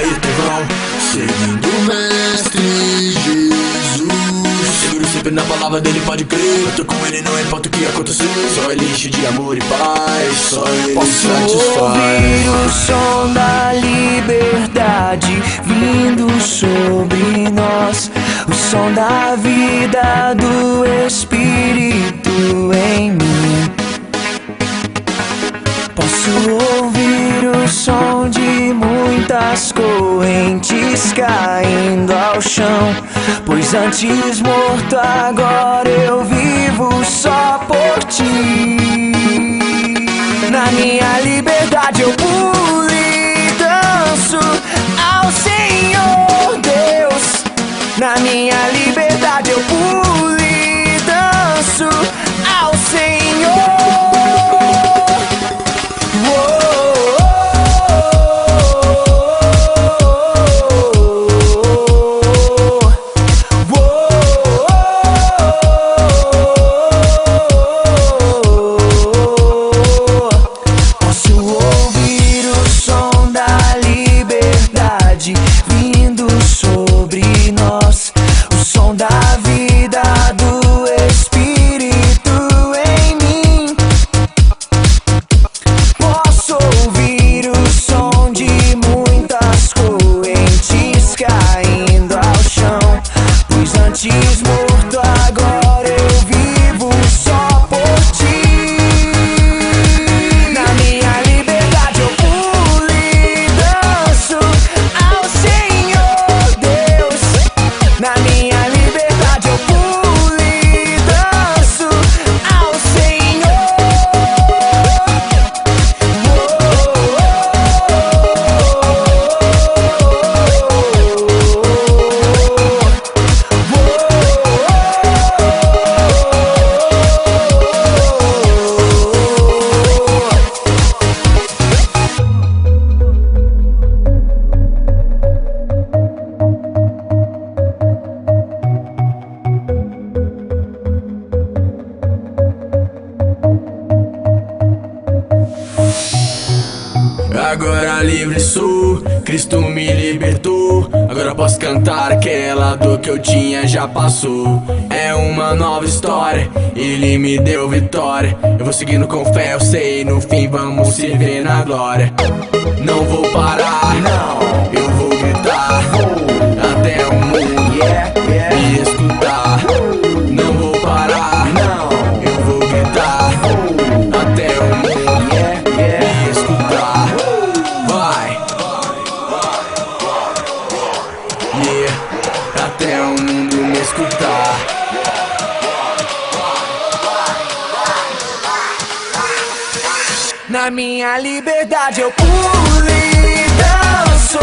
música e trovão, seguindo o mestre Jesus. Seguro sempre na palavra dele, pode crer. Eu tô com ele, não importa o que acontecer. Só ele enche de amor e paz, só ele satisfaz. Ouvir o som da liberdade vindo sobre nós, o som da vida do Espírito em mim. Posso ouvir o som de muitas correntes caindo ao chão, pois antes morto agora eu vivo só por ti. Na minha liberdade eu pulo e danço ao Senhor Deus. Na minha liberdade eu pulo e danço ao Senhor. Vindo sobre nós, o som da vida do Espírito em mim. Posso ouvir o som de muitas correntes caindo ao chão, pois antes morto agora eu vivo só por ti. Na minha liberdade eu pulo e danço ao Senhor Deus. Na minha liberdade eu pulo e danço ao Senhor. Agora livre sou, Cristo me libertou. Agora posso cantar, aquela dor que eu tinha já passou. É uma nova história, Ele me deu vitória. Eu vou seguindo com fé, eu sei, no fim vamos se ver na glória. Não vou parar, não, eu vou gritar até o mundo me escutar. Não vou parar, não, eu vou gritar até o mundo me escutar. Até o mundo me escutar. Na minha liberdade eu pulo e danço